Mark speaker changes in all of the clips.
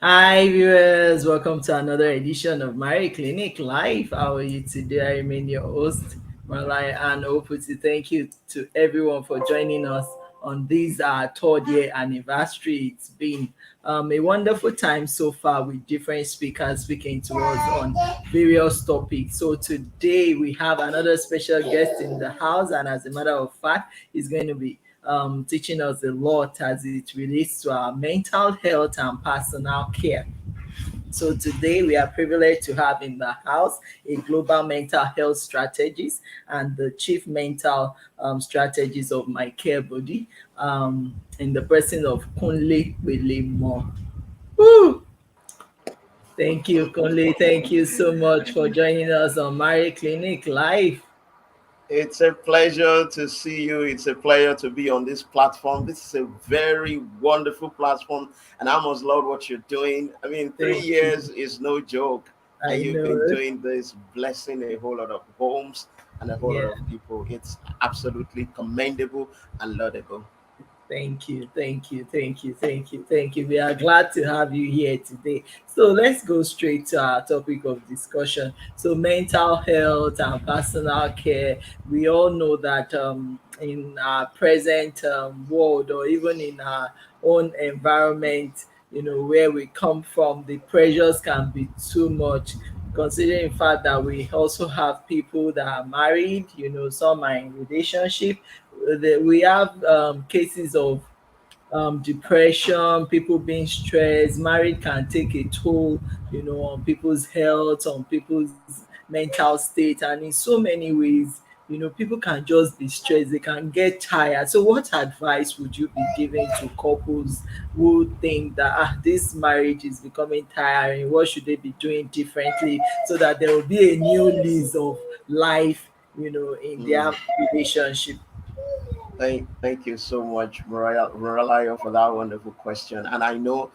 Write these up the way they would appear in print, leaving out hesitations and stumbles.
Speaker 1: Hi viewers, welcome to another edition of Mary Clinic Live. How are you today? I remain your host, Marlai, and Oputi. Thank you to everyone for joining us on this third year anniversary. It's been a wonderful time so far with different speakers speaking to us on various topics. So today we have another special guest in the house, and as a matter of fact, he's going to be teaching us a lot as it relates to our mental health and personal care. So today we are privileged to have in the house a global mental health strategist and the chief mental strategist of my care body, in the person of Kunle Pelemo. Woo! Thank you, Kunle. Thank you so much for joining us on Mary Clinic Live.
Speaker 2: It's a pleasure to see you. It's a pleasure to be on this platform. This is a very wonderful platform, and I must love what you're doing. I mean, three
Speaker 1: Thank you.
Speaker 2: years is no joke, and
Speaker 1: I
Speaker 2: you've been
Speaker 1: know.
Speaker 2: doing this, blessing a whole lot of homes and a whole lot
Speaker 1: Yeah.
Speaker 2: of people. It's absolutely commendable and laudable.
Speaker 1: Thank you, thank you, thank you, thank you, thank you. We are glad to have you here today. So let's go straight to our topic of discussion. So mental health and personal care. We all know that in our present world, or even in our own environment, where we come from, the pressures can be too much. Considering the fact that we also have people that are married, some are in relationship, we have cases of depression, people being stressed. Marriage can take a toll, on people's health, on people's mental state, and in so many ways, people can just be stressed. They can get tired. So, what advice would you be giving to couples who think that this marriage is becoming tiring? What should they be doing differently so that there will be a new lease of life, in
Speaker 2: Mm.
Speaker 1: their relationship?
Speaker 2: Thank you so much, Mariah, for that wonderful question. And I know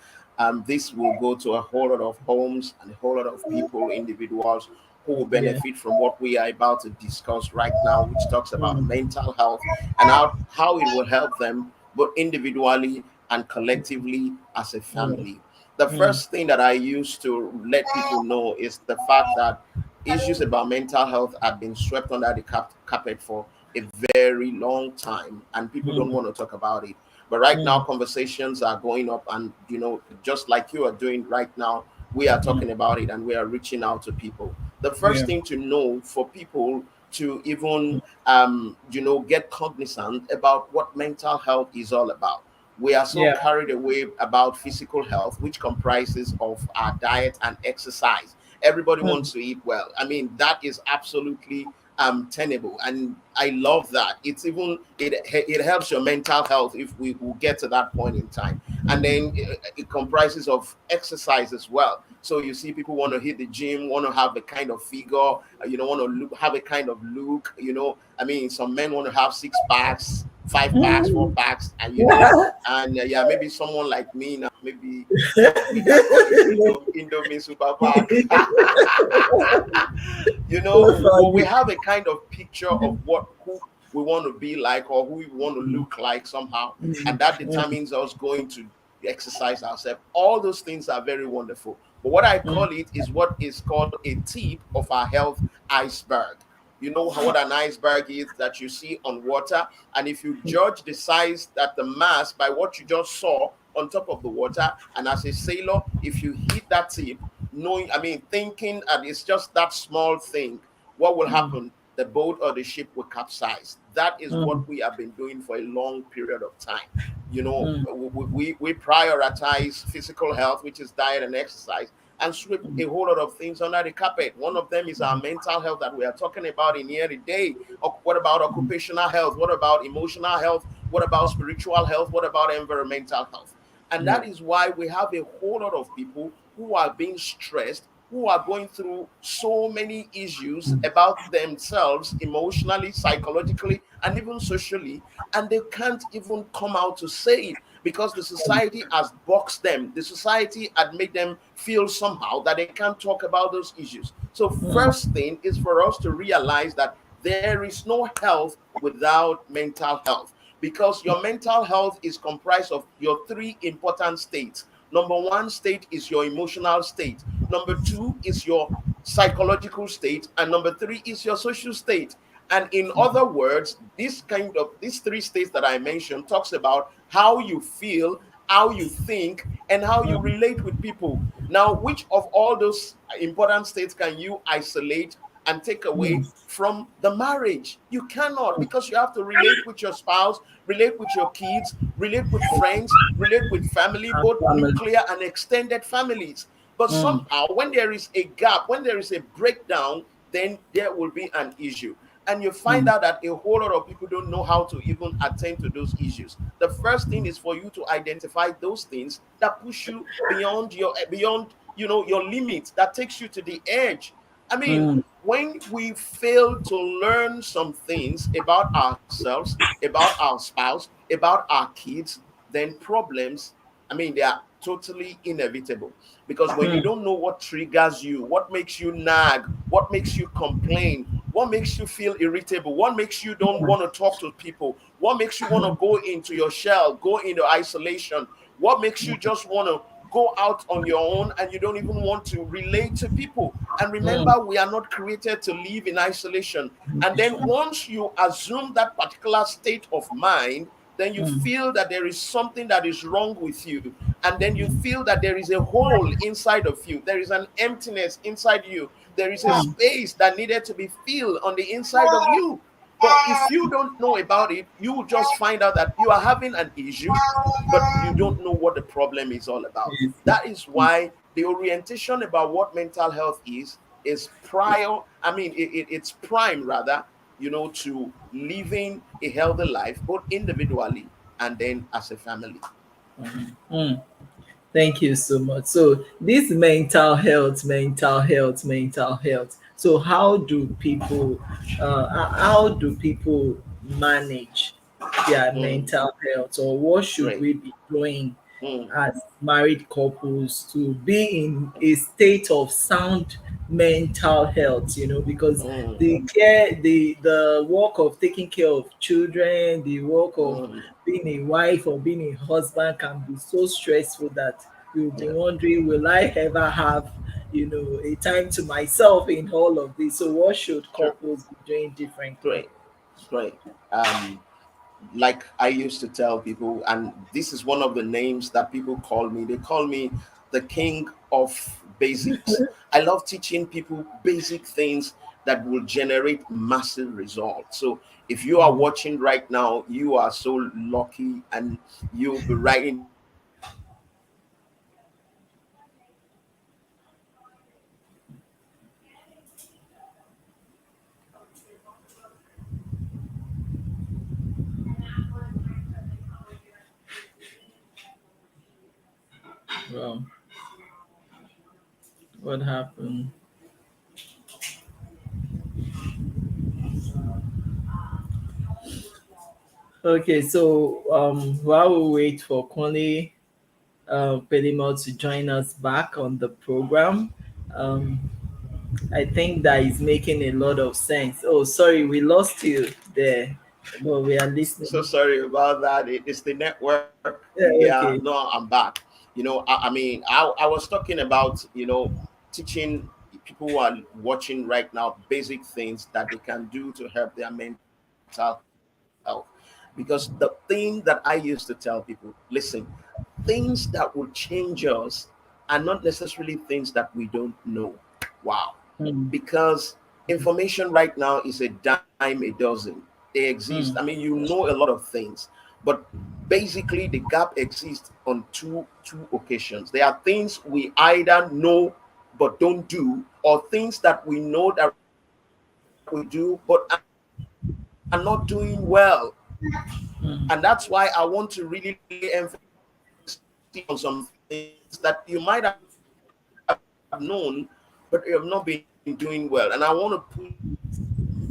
Speaker 2: this will go to a whole lot of homes and a whole lot of people, individuals who will
Speaker 1: Yeah.
Speaker 2: benefit from what we are about to discuss right now, which talks about
Speaker 1: Mm.
Speaker 2: mental health and how it will help them both individually and collectively as a
Speaker 1: Mm.
Speaker 2: family. The
Speaker 1: Mm.
Speaker 2: first thing that I used to let people know is the fact that issues about mental health have been swept under the carpet for a very long time, and people don't
Speaker 1: Mm.
Speaker 2: want to talk about it. But right now,
Speaker 1: Mm.
Speaker 2: conversations are going up, and just like you are doing right now, we are
Speaker 1: Mm.
Speaker 2: talking about it and we are reaching out to people. The first
Speaker 1: Yeah.
Speaker 2: thing to know for people to even get cognizant about what mental health is all about. We are so
Speaker 1: Yeah.
Speaker 2: carried away about physical health, which comprises of our diet and exercise. Everybody
Speaker 1: Mm.
Speaker 2: wants to eat well. I mean, that is absolutely tenable, and I love that. It helps your mental health if we will get to that point in time. And then it comprises of exercise as well. So you see people want to hit the gym, want to have a kind of figure, want to have a kind of look. I mean, some men want to have 6 packs, 5 packs, 4 packs, and and yeah, maybe someone like me now, maybe we can call it Indomie super pack.
Speaker 1: So
Speaker 2: But we
Speaker 1: funny.
Speaker 2: have a kind of picture of what who we want to be like or who we want to
Speaker 1: Mm.
Speaker 2: look like somehow, and
Speaker 1: Mm.
Speaker 2: that
Speaker 1: Mm.
Speaker 2: determines us going to exercise ourselves. All those things are very wonderful, but what I
Speaker 1: Mm.
Speaker 2: call it is what is called a tip of our health iceberg. You know what an iceberg is, that you see on water, and if you judge the size, that the mass, by what you just saw on top of the water, and as a sailor, if you hit that tip, knowing, I mean, thinking that it's just that small thing, what will
Speaker 1: Mm.
Speaker 2: happen? The boat or the ship will capsize. That is
Speaker 1: Mm.
Speaker 2: what we have been doing for a long period of time. You know,
Speaker 1: Mm.
Speaker 2: we prioritize physical health, which is diet and exercise, and sweep a whole lot of things under the carpet. One of them is our mental health that we are talking about in here today. What about occupational health? What about emotional health? What about spiritual health? What about environmental health? And
Speaker 1: Yeah.
Speaker 2: that is why we have a whole lot of people who are being stressed, who are going through so many issues about themselves emotionally, psychologically, and even socially, and they can't even come out to say it because the society has boxed them. The society had made them feel somehow that they can't talk about those issues. So, first thing is for us to realize that there is no health without mental health, because your mental health is comprised of your three important states. Number one state is your emotional state. Number two is your psychological state. And number three is your social state. And in other words, these three states that I mentioned talks about how you feel, how you think, and how you
Speaker 1: mm,
Speaker 2: relate with people. Now, which of all those important states can you isolate and take away
Speaker 1: mm,
Speaker 2: from the marriage? You cannot, because you have to relate with your spouse, relate with your kids, relate with friends, relate with family,
Speaker 1: and
Speaker 2: both
Speaker 1: family.
Speaker 2: nuclear and extended families. But
Speaker 1: Mm,
Speaker 2: somehow, when there is a gap, when there is a breakdown, then there will be an issue. And you find
Speaker 1: mm,
Speaker 2: out that a whole lot of people don't know how to even attend to those issues. The first thing is for you to identify those things that push you beyond your limits, that takes you to the edge. I mean,
Speaker 1: mm,
Speaker 2: when we fail to learn some things about ourselves, about our spouse, about our kids, then problems, I mean, they are totally inevitable. Because when you
Speaker 1: mm,
Speaker 2: don't know what triggers you, what makes you nag, what makes you complain, what makes you feel irritable, what makes you don't want to talk to people, what makes you want to go into your shell, go into isolation, what makes you just want to go out on your own and you don't even want to relate to people. And
Speaker 1: mm,
Speaker 2: remember, we are not created to live in isolation. And then once you assume that particular state of mind, then you
Speaker 1: mm,
Speaker 2: feel that there is something that is wrong with you. And then you feel that there is a hole inside of you, there is an emptiness inside you, there is a
Speaker 1: mm,
Speaker 2: space that needed to be filled on the inside of you. But if you don't know about it, you will just find out that you are having an issue, but you don't know what the problem is all about.
Speaker 1: yes,
Speaker 2: That is why the orientation about what mental health is prior, I mean, it's prime rather, to living a healthy life, both individually and then as a family.
Speaker 1: mm. Thank you so much. So this mental health. So how do people manage their
Speaker 2: Mm,
Speaker 1: mental health, or what should
Speaker 2: great.
Speaker 1: we be doing
Speaker 2: Mm,
Speaker 1: as married couples to be in a state of sound mental health, because
Speaker 2: mm,
Speaker 1: the work of taking care of children, the work of
Speaker 2: mm,
Speaker 1: being a wife or being a husband can be so stressful that you'll be
Speaker 2: yeah,
Speaker 1: wondering, will I ever have a time to myself in all of this? So what should
Speaker 2: sure.
Speaker 1: couples be doing differently?
Speaker 2: Great. Great. Like I used to tell people, and this is one of the names that people call me. They call me the king of basics. I love teaching people basic things that will generate massive results. So if you are watching right now, you are so lucky, and you'll be writing down some of these things that I'm going to tell you. Number one,
Speaker 1: Well, what happened? Okay, so while we wait for Kunle Pelemo to join us back on the program, um, I think that is making a lot of sense. Oh, sorry, we lost you there, but we are
Speaker 2: so
Speaker 1: listening.
Speaker 2: sorry about that. It's the network.
Speaker 1: Yeah,
Speaker 2: Yeah, no,
Speaker 1: okay.
Speaker 2: I'm back. I mean, I was talking about, teaching people who are watching right now basic things that they can do to help their mental health. Because the thing that I used to tell people, listen, things that will change us are not necessarily things that we don't know. Wow.
Speaker 1: Mm,
Speaker 2: Because information right now is a dime a dozen. They exist. I mean,
Speaker 1: mm,
Speaker 2: a lot of things, but basically the gap exists on two occasions. There are things we either know but don't do, or things that we know that we do but are not doing well. And that's why I want to really lay emphasis
Speaker 1: mm,
Speaker 2: on some things that you might have known, but you have not been doing well. And I want to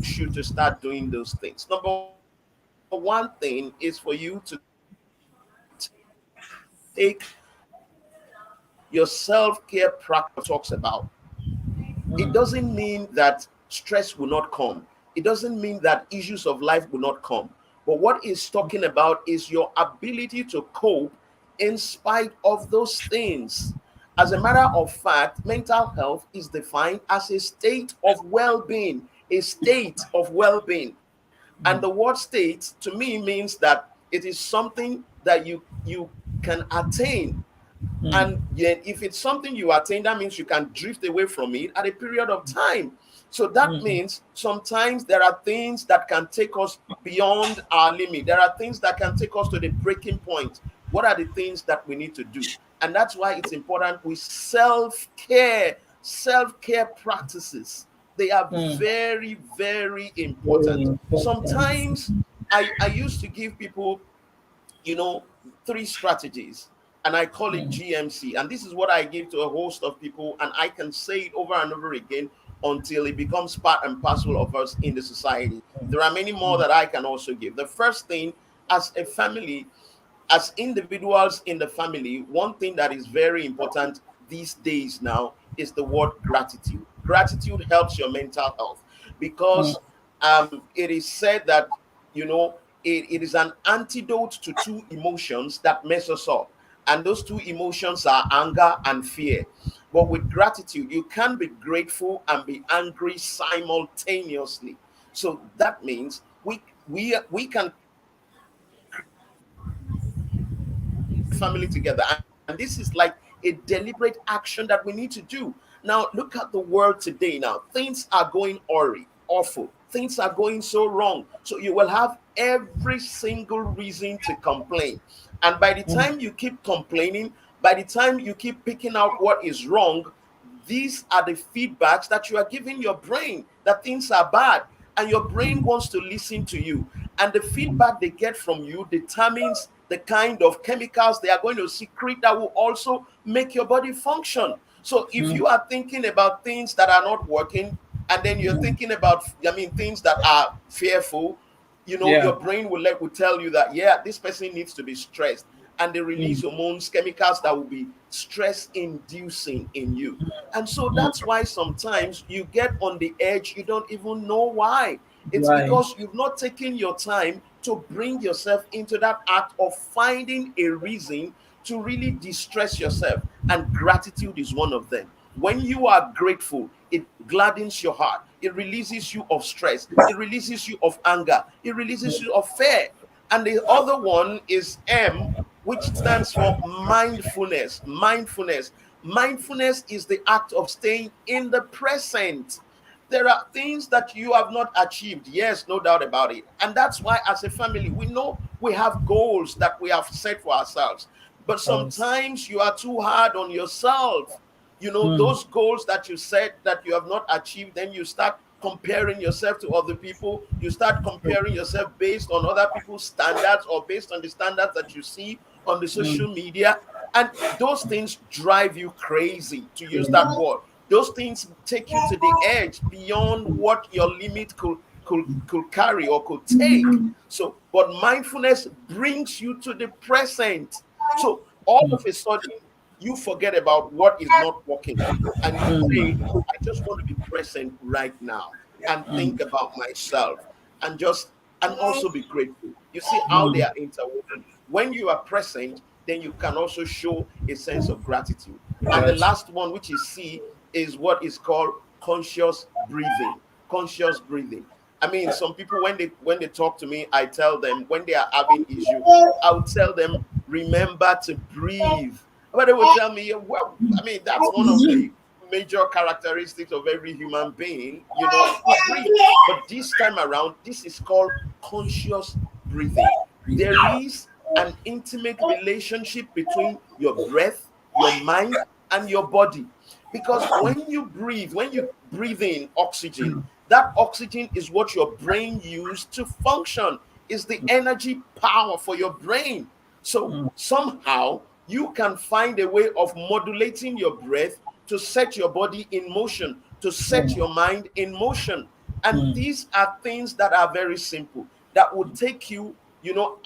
Speaker 2: push you to start doing those things. Number one thing is for you to take your self-care practice. It
Speaker 1: mm,
Speaker 2: doesn't mean that stress will not come. It doesn't mean that issues of life will not come. But what it's talking about is your ability to cope in spite of those things. As a matter of fact, mental health is defined as a state of well being, a state of well being. And the word state to me means that it is something that you can attain. And yet, if it's something you attain, that means you can drift away from it at a period of time. So that means sometimes there are things that can take us beyond our limit. There are things that can take us to the breaking point. What are the things that we need to do? And that's why it's important with self care practices. They are very, very
Speaker 1: Very
Speaker 2: important.
Speaker 1: important.
Speaker 2: Sometimes I used to give people, you know, three strategies, and I call it GMC. And this is what I give to a host of people, and I can say it over and over again until it becomes part and parcel of us in the society. There are many more that I can also give. The first thing, as a family, as individuals in the family, one thing that is very important these days now is the word gratitude. Gratitude helps your mental health because it is said that, it is an antidote to two emotions that mess us up. And those two emotions are anger and fear. But with gratitude, you can be grateful and be angry simultaneously. So that means we can create a family together, and this is like a deliberate action that we need to do. Now look at the world today. Now things are going awry, awful, things are going so wrong. So you will have every single reason to complain. And by the time you keep complaining, by the time you keep picking out what is wrong, these are the feedbacks that you are giving your brain that things are bad, and your brain wants to listen to you. And the feedback they get from you determines the kind of chemicals they are going to secrete that will also make your body function. So if you are thinking about things that are not working, and then you're thinking about, things that are fearful, your brain will
Speaker 1: Yeah.
Speaker 2: tell you that, yeah, this person needs to be stressed, and they release hormones, chemicals that will be stress inducing in you. And so that's why sometimes you get on the edge, you don't even know why. It's because
Speaker 1: Right.
Speaker 2: you've not taken your time to bring yourself into that act of finding a reason to really distress yourself. And gratitude is one of them. When you are grateful, it gladdens your heart. It releases you of stress. It releases you of anger. It releases you of fear. And the other one is M, which stands for mindfulness. Mindfulness is the act of staying in the present. There are things that you have not achieved. Yes, no doubt about it. And that's why, as a family, we know we have goals that we have set for ourselves. But
Speaker 1: Yes.
Speaker 2: sometimes you are too hard on yourself. Those goals that you set that you have not achieved, then you start comparing yourself to other people. You start comparing yourself based on other people's standards or based on the standards that you see on the social media. And those things drive you crazy, to use that word. Those things take you to the edge beyond what your limit could carry or could take. So, but mindfulness brings you to the present. So all of a sudden, you forget about what is not working, and you say, I just want to be present right now and think about myself, and also be grateful. You see how they are interwoven. When you are present, then you can also show a sense of gratitude. And the
Speaker 1: Right.
Speaker 2: last one, which is C, is what is called conscious breathing. Conscious breathing. I mean, some people, when they talk to me, I tell them, when they are having issue, I would tell them, remember to breathe. But they would tell me, "Yeah, well, I mean, that's one of the major characteristics of every human being, to breathe." But this time around, this is called conscious breathing. There is an intimate relationship between your breath, your mind, and your body. Because when you breathe in oxygen, that oxygen is what your brain uses to function, is the energy power for your brain. So somehow you can find a way of modulating your breath to set your body in motion, to set your mind in motion. And these are things that are very simple, that will take you,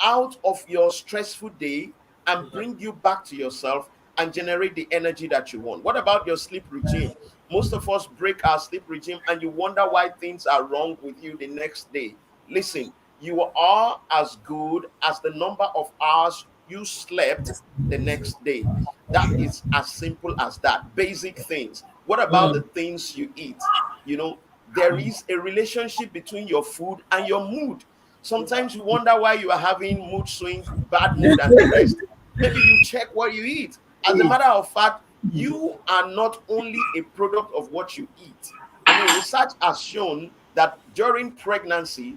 Speaker 2: out of your stressful day and bring you back to yourself and generate the energy that you want. What about your sleep regime? Most of us break our sleep regime and you wonder why things are wrong with you the next day. Listen, you are as good as the number of hours you slept the next day. That is as simple as that. Basic things. What about the
Speaker 1: Mm.
Speaker 2: things you eat? You know, there is a relationship between your food and your mood. Sometimes you wonder why you are having mood swings, bad mood, and the rest. Maybe you check what you eat. As a
Speaker 1: Eat.
Speaker 2: matter of fact, you are not only a product of what you eat. I mean, research has shown that during pregnancy,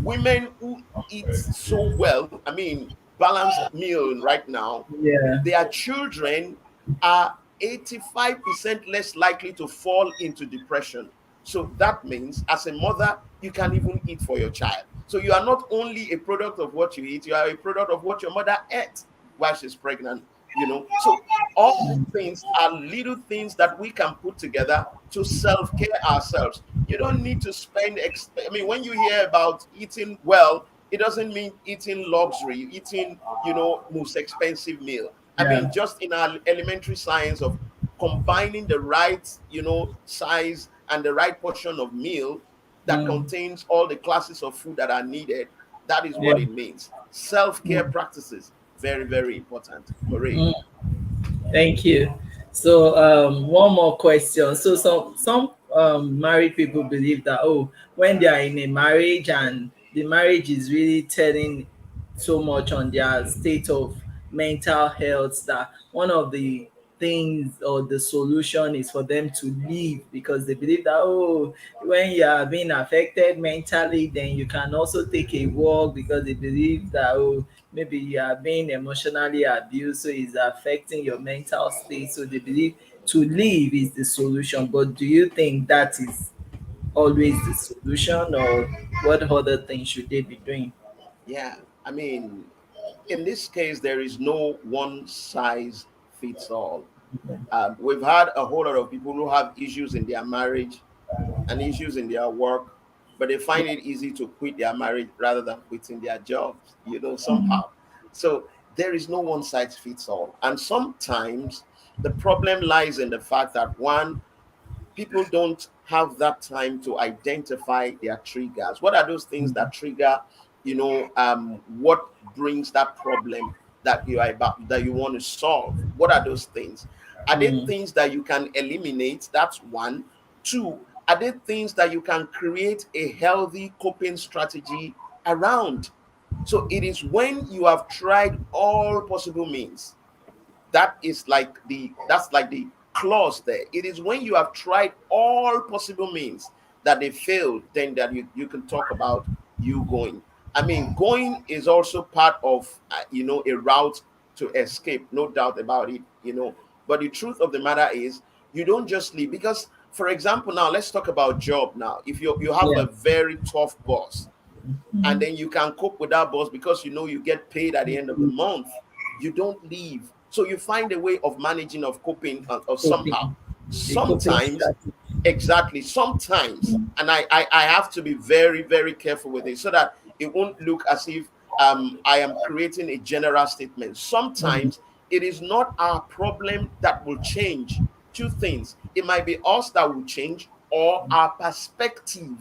Speaker 2: women who eat so well, I mean, balanced meal right now,
Speaker 1: Yeah.
Speaker 2: their children are 85% less likely to fall into depression. So that means, as a mother, you can even eat for your child. So you are not only a product of what you eat, you are a product of what your mother ate while she's pregnant. So all these things are little things that we can put together to self-care ourselves. You don't need to spend I mean, when you hear about eating well, it doesn't mean eating luxury, eating, most expensive meal. I
Speaker 1: Yeah.
Speaker 2: mean, just in our elementary science of combining the right, size and the right portion of meal that
Speaker 1: Mm.
Speaker 2: contains all the classes of food that are needed. That is
Speaker 1: Yeah.
Speaker 2: what it means. Self-care
Speaker 1: Mm.
Speaker 2: practices, very, very important. Marie.
Speaker 1: Mm. Thank you. So one more question. So some married people believe that, oh, when they are in a marriage and the marriage is really telling so much on their state of mental health, that one of the things or the solution is for them to leave, because they believe that, oh, when you are being affected mentally, then you can also take a walk, because they believe that, oh, maybe you are being emotionally abused, so it's affecting your mental state, so they believe to leave is the solution. But do you think that is always the solution, or what other things should they be doing?
Speaker 2: Yeah, I mean, in this case, there is no one size fits all. We've had a whole lot of people who have issues in their marriage and issues in their work, but they find it easy to quit their marriage rather than quitting their jobs, somehow. So there is no one size fits all. And sometimes the problem lies in the fact that, one, people don't have that time to identify their triggers. What are those things that trigger, what brings that problem that you are about, that you want to solve? What are those things? Are there
Speaker 1: Mm.
Speaker 2: things that you can eliminate? That's one. Two, are there things that you can create a healthy coping strategy around? So it is when you have tried all possible means, that's like the clause there. It is when you have tried all possible means that they failed, then that you can talk about you going. I mean, going is also part of a route to escape, no doubt about it. But the truth of the matter is, you don't just leave. Because, for example, now let's talk about job. Now, if you have
Speaker 1: Yeah.
Speaker 2: a very tough boss, and then you can cope with that boss because you get paid at the end of the month, you don't leave. So you find a way of managing, of coping, or somehow.
Speaker 1: Coping. A coping
Speaker 2: Sometimes,
Speaker 1: strategy.
Speaker 2: exactly, sometimes, and I have to be very, very careful with it so that it won't look as if I am creating a general statement.
Speaker 1: Mm.
Speaker 2: Sometimes it is not our problem that will change. Two things: it might be us that will change, or our perspective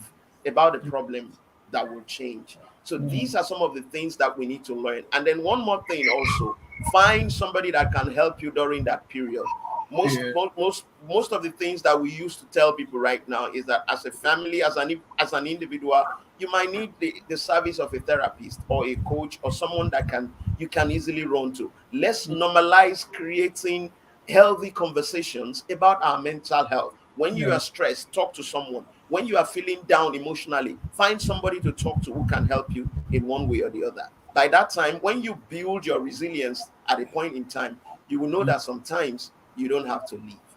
Speaker 2: about the problem that will change. So
Speaker 1: Mm.
Speaker 2: these are some of the things that we need to learn. And then one more thing also: find somebody that can help you during that period. Most
Speaker 1: Period.
Speaker 2: most most, most of the things that we used to tell people right now is that, as a family, as an individual, you might need the service of a therapist or a coach or someone that you can easily run to. Let's normalize creating healthy conversations about our mental health. When you
Speaker 1: Yeah.
Speaker 2: are stressed, talk to someone. When you are feeling down emotionally, find somebody to talk to who can help you in one way or the other. By that time, when you build your resilience at a point in time, you will know that sometimes you don't have to leave.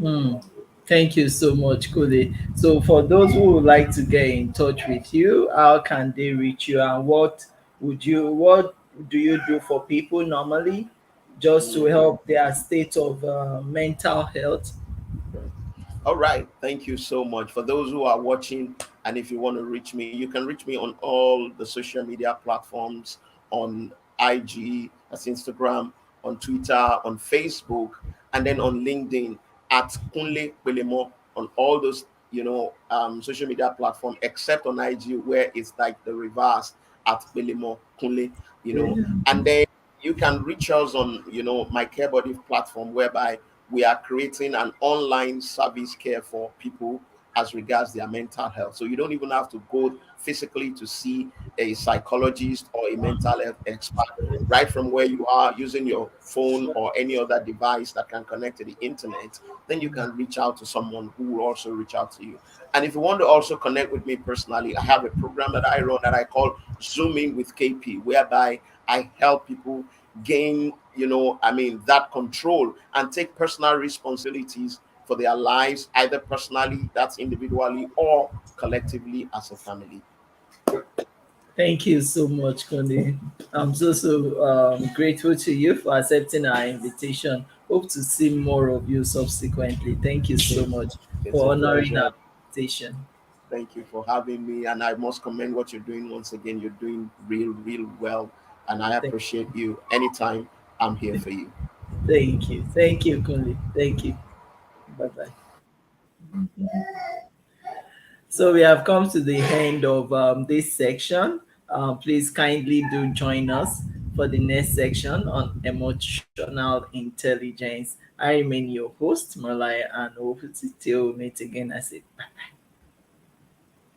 Speaker 1: Mm. Thank you so much, Kule. So, for those who would like to get in touch with you, how can they reach you, and what do you do for people normally, just to
Speaker 2: Mhm.
Speaker 1: help their state of mental health?
Speaker 2: All right. Thank you so much. For those who are watching, and if you want to reach me, you can reach me on all the social media platforms, on IG, that's Instagram, on Twitter, on Facebook, and then on LinkedIn at Kunle Pelemo, on all those, social media platform, except on IG, where it's like the reverse, at Pelemo Kunle, you know. And then you can reach us on, my care body platform, whereby we are creating an online service care for people as regards their mental health. So you don't even have to go physically to see a psychologist or a mental health expert. Right from where you are, using your phone or any other device that can connect to the internet, then you can reach out to someone who will also reach out to you. And if you want to also connect with me personally, I have a program that I run that I call Zooming with KP, whereby I help people gain, that control and take personal responsibilities for their lives, either personally, that's individually, or collectively as a family.
Speaker 1: Thank you so much, Kunle. I'm so grateful to you for accepting our invitation. Hope to see more of you subsequently. Thank you so
Speaker 2: It's
Speaker 1: much
Speaker 2: it's a
Speaker 1: for honoring
Speaker 2: pleasure.
Speaker 1: our invitation.
Speaker 2: Thank you for having me. And I must commend what you're doing once again. You're doing real, real well. And I
Speaker 1: Thank,
Speaker 2: appreciate you. Anytime, I'm here for you.
Speaker 1: thank you. Thank you, Kunle. Thank you. Bye bye. So we have come to the end of this section. Please kindly do join us for the next section on emotional intelligence. I remain your host, Malaya, and hope to still meet again. I say bye.